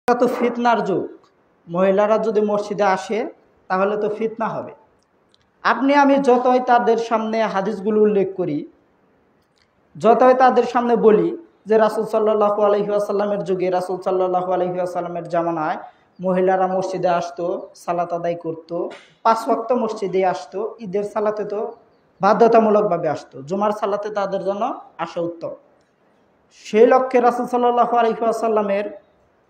এটা তো ফিতনার যুগ। মহিলারা যদি মসজিদে আসে তাহলে তো ফিতনা হবে। আপনি আমি যতই তাদের সামনে হাদিসগুলো উল্লেখ করি, যতই তাদের সামনে বলি যে রাসূল সাল্লাল্লাহু আলাইহি ওয়াসাল্লামের যুগে, রাসূল সাল্লাল্লাহু আলাইহি ওয়াসাল্লামের জামানায় মহিলারা মসজিদে আসতো, সালাত আদায় করতো, 5 ওয়াক্ত মসজিদে আসতো। ঈদের সালাতে তো বাধ্যতামূলকভাবে আসতো, জুমার সালাতে তাদের জন্য আসা উত্তম। সেই লক্ষ্যে রাসূল সাল্লাল্লাহু আলাইহি ওয়াসাল্লামের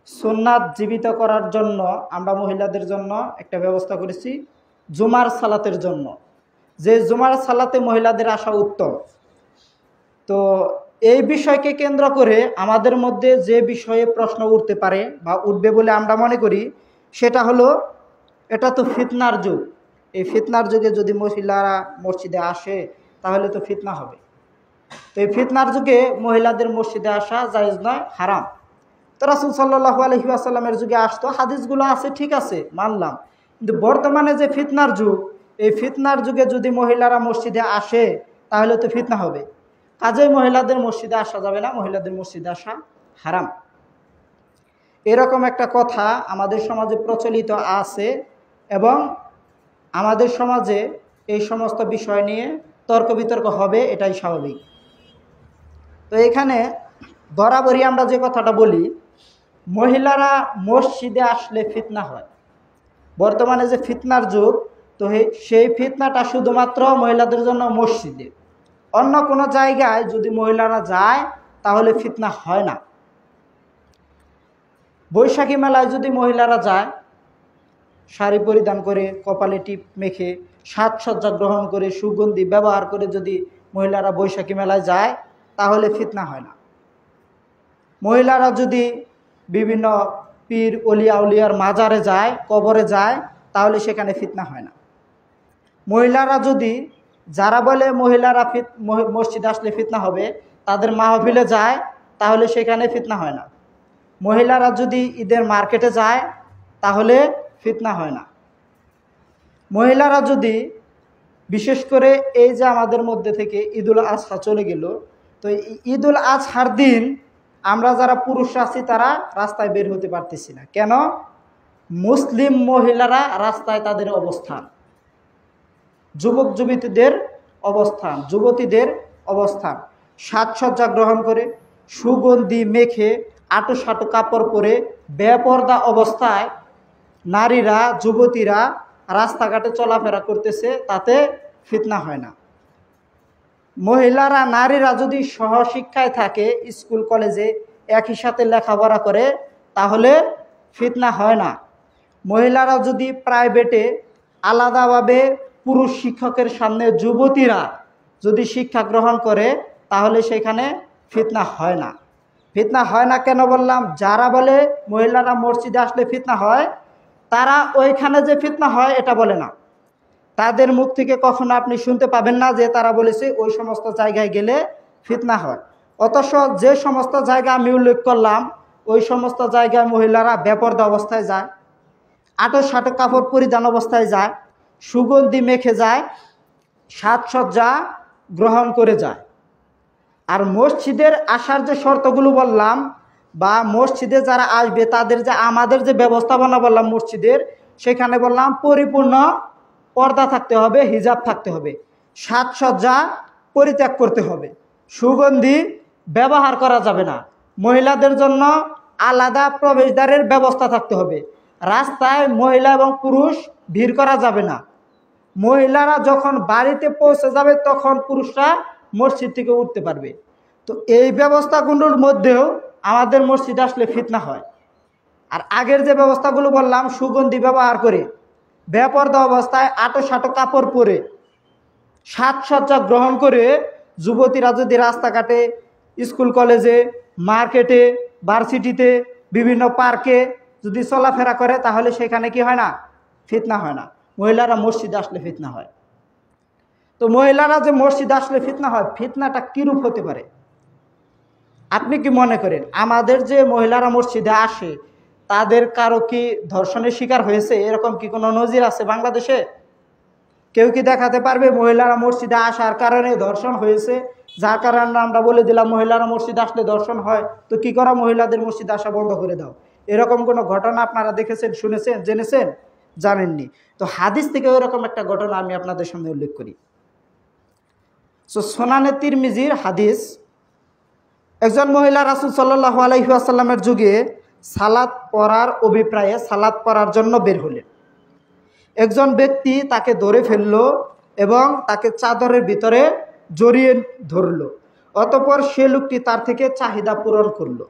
সুন্নাত জীবিত করার জন্য আমরা মহিলাদের জন্য একটা ব্যবস্থা করেছি জুমার সালাতের জন্য, যে জুমার সালাতে মহিলাদের আসা উত্তম। তো এই বিষয়কে কেন্দ্র করে আমাদের মধ্যে যে বিষয়ে প্রশ্ন উঠতে পারে বা উঠবে বলে আমরা মনে করি, সেটা হলো এটা তো ফিতনার যুগ। এই ফিতনার যুগে যদি মহিলারা মসজিদে আসে তাহলে তো ফিতনা হবে। তো এই ফিতনার যুগে মহিলাদের মসজিদে আসা জায়েজ নয়, হারাম। তো রাসূল সাল্লাল্লাহু আলাইহি ওয়াসাল্লামের যুগে আসতো, হাদিসগুলো আছে, ঠিক আছে, মানলাম। কিন্তু বর্তমানে যে ফিতনার যুগ, এই ফিতনার যুগে যদি মহিলারা মসজিদে আসে তাহলে তো ফিতনা হবে। কাজেই মহিলাদের মসজিদে আসা যাবে না, মহিলাদের মসজিদে আসা হারাম। এরকম একটা কথা আমাদের সমাজে প্রচলিত আছে এবং আমাদের সমাজে এই সমস্ত বিষয় নিয়ে তর্ক বিতর্ক হবে, এটাই স্বাভাবিক। তো এখানে বরাবরই আমরা যে কথাটা বলি, মহিলারা মসজিদে আসলে ফিতনা হয়। বর্তমানে যে ফিতনার যুগ, তো সেই ফিতনাটা শুধুমাত্র মহিলাদের জন্য মসজিদে। অন্য কোনো জায়গায় যদি মহিলারা যায় তাহলে ফিতনা হয় না। বৈশাখী মেলায় যদি মহিলারা যায়, শাড়ি পরিধান করে, কপালে টিপ মেখে, সাজসজ্জা গ্রহণ করে, সুগন্ধি ব্যবহার করে যদি মহিলারা বৈশাখী মেলায় যায় তাহলে ফিতনা হয় না। মহিলারা যদি বিভিন্ন পীর অলিয়া উলিয়ার মাজারে যায়, কবরে যায়, তাহলে সেখানে ফিতনা হয় না। মহিলারা যদি, যারা বলে মহিলারা মসজিদে আসলে ফিতনা হবে, তাদের মাহফিলে যায় তাহলে সেখানে ফিতনা হয় না। মহিলারা যদি ঈদের মার্কেটে যায় তাহলে ফিতনা হয় না। মহিলারা যদি, বিশেষ করে এই যে আমাদের মধ্যে থেকে ঈদুল আজহা চলে গেল, তো ঈদুল আজহার দিন আমরা যারা পুরুষ আছি তারা রাস্তায় বের হতে পারতেছি না। কেন? মুসলিম মহিলারা রাস্তায় তাদের অবস্থান, যুবক যুবতীদের অবস্থান, যুবতীদের অবস্থান, সাজসজ্জা গ্রহণ করে, সুগন্ধি মেখে, আটো সাটো কাপড় পরে, বেপর্দা অবস্থায় নারীরা, যুবতীরা রাস্তাঘাটে চলাফেরা করতেছে, তাতে ফিতনা হয় না। মহিলারা, নারীরা যদি সহশিক্ষায় থাকে, স্কুল কলেজে একই সাথে লেখাপড়া করে, তাহলে ফিতনা হয় না। মহিলারা যদি প্রাইভেটে আলাদাভাবে পুরুষ শিক্ষকের সামনে যুবতীরা যদি শিক্ষা গ্রহণ করে তাহলে সেখানে ফিতনা হয় না। ফিতনা হয় না কেন বললাম? যারা বলে মহিলারা মসজিদে আসলে ফিতনা হয়, তারা ওইখানে যে ফিতনা হয় এটা বলে না। তাদের মুখ থেকে কখনো আপনি শুনতে পাবেন না যে তারা বলেছে ওই সমস্ত জায়গায় গেলে ফিতনা হয়। অথচ যে সমস্ত জায়গা আমি উল্লেখ করলাম, ওই সমস্ত জায়গায় মহিলারা বেপর্দা অবস্থায় যায়, আটো সাটো কাপড় পরিধান অবস্থায় যায়, সুগন্ধি মেখে যায়, সাজসজ্জা গ্রহণ করে যায়। আর মসজিদের আসার যে শর্তগুলো বললাম, বা মসজিদে যারা আসবে তাদের যে, আমাদের যে ব্যবস্থাপনা বললাম মসজিদের, সেখানে বললাম পরিপূর্ণ পর্দা থাকতে হবে, হিজাব থাকতে হবে, সাজসজ্জা পরিত্যাগ করতে হবে, সুগন্ধি ব্যবহার করা যাবে না, মহিলাদের জন্য আলাদা প্রবেশদ্বারের ব্যবস্থা থাকতে হবে, রাস্তায় মহিলা এবং পুরুষ ভিড় করা যাবে না, মহিলারা যখন বাড়িতে পৌঁছে যাবে তখন পুরুষরা মসজিদ থেকে উঠতে পারবে। তো এই ব্যবস্থাগুলোর মধ্যেও আমাদের মসজিদে আসলে ফিতনা হয়। আর আগের যে ব্যবস্থাগুলো বললাম, সুগন্ধি ব্যবহার করে, বেপর্দা অবস্থায় আটো সাটো কাপড় পরে, সাজসজ্জা গ্রহণ করে যুবতীরা যদি রাস্তাঘাটে, স্কুল কলেজে, মার্কেটে, ভার্সিটিতে, বিভিন্ন পার্কে যদি চলাফেরা করে তাহলে সেখানে কি হয় না? ফিতনা হয় না। মহিলারা মসজিদে আসলে ফিতনা হয়। তো মহিলারা যে মসজিদে আসলে ফিতনা হয়, ফিতনাটা কিরূপ হতে পারে? আপনি কি মনে করেন আমাদের যে মহিলারা মসজিদে আসে তাদের কারো কি ধর্ষণের শিকার হয়েছে? এরকম কি কোনো নজির আছে বাংলাদেশে? কেউ কি দেখাতে পারবে মহিলারা মসজিদে আসার কারণে ধর্ষণ হয়েছে, যার কারণে আমরা বলে দিলাম মহিলারা মসজিদে আসলে ধর্ষণ হয়, তো কি করা, মহিলাদের মসজিদে আসা বন্ধ করে দাও? এরকম কোনো ঘটনা আপনারা দেখেছেন, শুনেছেন, জেনেছেন? জানেননি। তো হাদিস থেকে ওইরকম একটা ঘটনা আমি আপনাদের সামনে উল্লেখ করি। সো সুনানে তিরমিজির হাদিস, একজন মহিলা রাসূল সাল্লাল্লাহু আলাইহি ওয়াসাল্লামের যুগে সালাত পড়ার অভিপ্রায়ে সালাত পড়ার জন্য বের হলেন। একজন ব্যক্তি তাকে ধরে ফেলল এবং তাকে চাদরের ভিতরে জড়িয়ে ধরল। অতঃপর সে লোকটি তার থেকে চাহিদা পূরণ করল।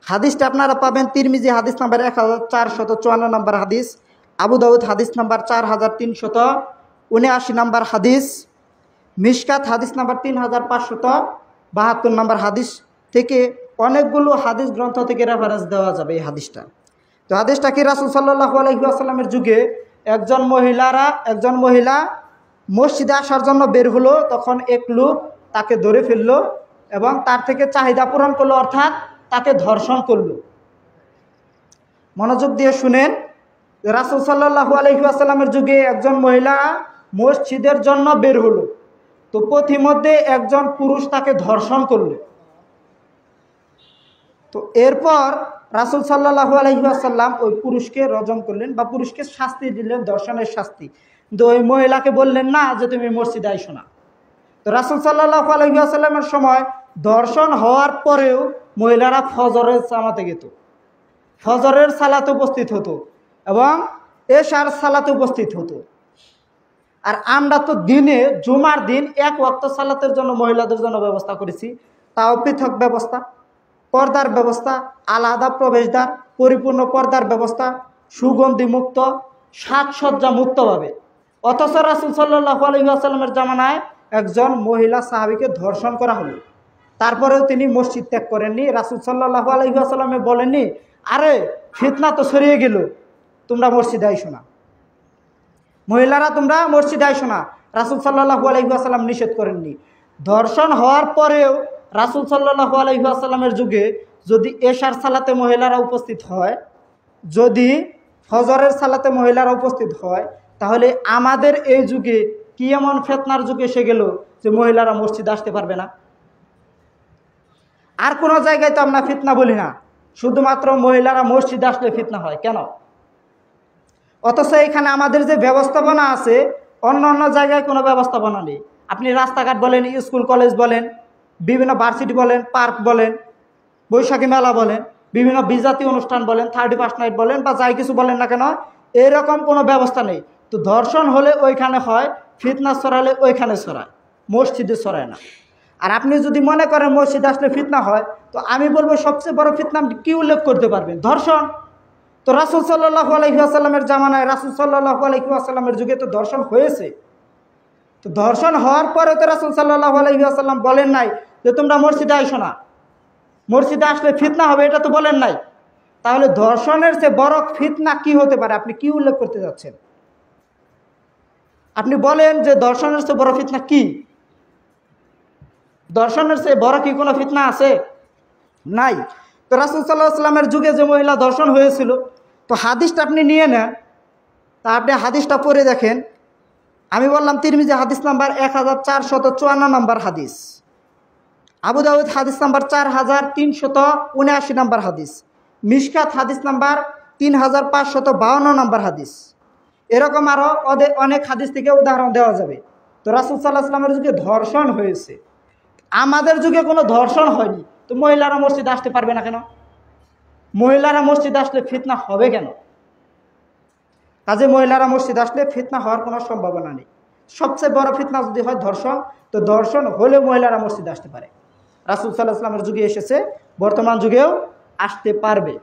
হাদিসটা আপনারা পাবেন তিরমিজি হাদিস নাম্বার 1454 নম্বর হাদিস, আবু দাউদ হাদিস নাম্বার 4379 নম্বর হাদিস, মিশকাত হাদিস নাম্বার 3572 নম্বর হাদিস থেকে অনেকগুলো হাদিস গ্রন্থ থেকে রেফারেন্স দেওয়া যাবে এই হাদিসটা। তো হাদিসটা কি, রাসূল সাল্লাল্লাহু আলাইহি ওয়াসাল্লামের যুগে একজন মহিলা মসজিদে আসার জন্য বের হলো। তখন এক লোক তাকে ধরে ফেললো এবং তার থেকে চাহিদা পূরণ করলো, অর্থাৎ তাকে ধর্ষণ করলো। মনোযোগ দিয়ে শুনেন, রাসূল সাল্লাল্লাহু আলাইহি ওয়াসাল্লামের যুগে একজন মহিলা মসজিদের জন্য বের হলো। তো পথিমধ্যে একজন পুরুষ তাকে ধর্ষণ করলো। তো এরপর রাসূল সাল্লাল্লাহু আলাইহি ওয়াসাল্লাম ওই পুরুষকে রজম করলেন বা পুরুষকে শাস্তি দিলেন, ধর্ষণের শাস্তি। কিন্তু ওই মহিলাকে বললেন না যে তুমি মসজিদে আইসো না। তো রাসূল সাল্লাল্লাহু আলাইহি ওয়াসাল্লামের সময় ধর্ষণ হওয়ার পরেও মহিলারা ফজরের জামাতে যেত, ফজরের সালাতে উপস্থিত হতো এবং এশার সালাতে উপস্থিত হতো। আর আমরা তো দিনে জুমার দিন এক ওয়াক্ত সালাতের জন্য মহিলাদের জন্য ব্যবস্থা করেছি, তাও পৃথক ব্যবস্থা, পর্দার ব্যবস্থা, আলাদা প্রবেশদ্বার, পরিপূর্ণ পর্দার ব্যবস্থা, সুগন্ধি মুক্ত, সাজসজ্জা মুক্তভাবে। অথচ রাসূল সাল্লাল্লাহু আলাইহি ওয়াসাল্লামের জামানায় একজন মহিলা সাহাবীকে ধর্ষণ করা হলো, তারপরেও তিনি মসজিদ ত্যাগ করেননি। রাসূল সাল্লাল্লাহু আলাইহি ওয়াসাল্লামে বলেননি আরে ফিতনা তো ছড়িয়ে গেল, তোমরা মসজিদে আইসো না, মহিলারা তোমরা মসজিদে আইসো না। রাসূল সাল্লাল্লাহু আলাইহি ওয়াসাল্লাম নিষেধ করেননি। ধর্ষণ হওয়ার পরেও রাসূল সাল্লাল্লাহু আলাইহি ওয়াসাল্লামের যুগে যদি এশার সালাতে মহিলারা উপস্থিত হয়, যদি ফজরের সালাতে মহিলারা উপস্থিত হয়, তাহলে আমাদের এই যুগে কি এমন ফিতনার যুগ এসে গেল যে মহিলারা মসজিদে আসতে পারবে না? আর কোনো জায়গায় তো আমরা ফিতনা বলি না, শুধুমাত্র মহিলারা মসজিদে আসলে ফিতনা হয় কেন? অথচ এখানে আমাদের যে ব্যবস্থাপনা আছে, অন্য অন্য জায়গায় কোনো ব্যবস্থাপনা নেই। আপনি রাস্তাঘাট বলেন, স্কুল কলেজ বলেন, বিভিন্ন ভার্সিটি বলেন, পার্ক বলেন, বৈশাখী মেলা বলেন, বিভিন্ন বিজাতি অনুষ্ঠান বলেন, 31 নাইট বলেন বা যাই কিছু বলেন না কেন, এরকম কোনো ব্যবস্থা নেই। তো ধর্ষণ হলে ওইখানে হয়, ফিতনা ছড়ালে ওইখানে ছড়ায়, মসজিদে ছড়ায় না। আর আপনি যদি মনে করেন মসজিদে আসলে ফিতনা হয়, তো আমি বলবো সবচেয়ে বড় ফিতনা কি উল্লেখ করতে পারবেন? ধর্ষণ। তো রাসূল সাল্লাল্লাহু আলাইহি ওয়াসাল্লামের জামানায়, রাসূল সাল্লাল্লাহু আলাইহি ওয়াসাল্লামের যুগে তো ধর্ষণ হয়েছে। তো ধর্ষণ হওয়ার পরে তো রাসূল সাল্লাল্লাহু আলাইহি ওয়াসাল্লাম বলেন নাই যে তোমরা মসজিদে আইসো না, মসজিদে আসলে ফিতনা হবে, এটা তো বলেন নাই। তাহলে ধর্ষণের চেয়ে বড় ফিতনা কি হতে পারে? আপনি কি উল্লেখ করতে যাচ্ছেন? আপনি বলেন যে ধর্ষণের চেয়ে বড় ফিতনা কি? ধর্ষণের চেয়ে বড় কি কোনো ফিতনা আছে? নাই। তো রাসূল সাল্লাল্লাহু আলাইহি ওয়াসাল্লামের যুগে যে মহিলা ধর্ষণ হয়েছিল, তো হাদিসটা আপনি নিয়ে নেন, তা আপনি হাদিসটা পড়ে দেখেন। আমি বললাম তিরমিজি হাদিস নাম্বার 1454 নম্বর হাদিস, আবু দাউদ হাদিস নাম্বার 4379 নম্বর হাদিস, মিশকাত হাদিস নাম্বার 3552 নম্বর হাদিস। এরকম আরও অনেক হাদিস থেকে উদাহরণ দেওয়া যাবে। তো রাসূল সাল্লাল্লাহু আলাইহি ওয়াসাল্লামের যুগে ধর্ষণ হয়েছে, আমাদের যুগে কোনো ধর্ষণ হয়নি। তো মহিলারা মসজিদে আসতে পারবে না কেন? মহিলারা মসজিদে আসলে ফিতনা হবে কেন? কাজে মহিলারা মসজিদে আসলে ফিতনা হওয়ার কোনো সম্ভাবনা নেই। সবচেয়ে বড় ফিতনা যদি হয় ধর্ষণ, তো ধর্ষণ হলে মহিলারা মসজিদে আসতে পারে। রাসূল সাল্লাল্লাহু আলাইহি ওয়াসাল্লামের যুগে এসেছে, বর্তমান যুগেও আসতে পারবে।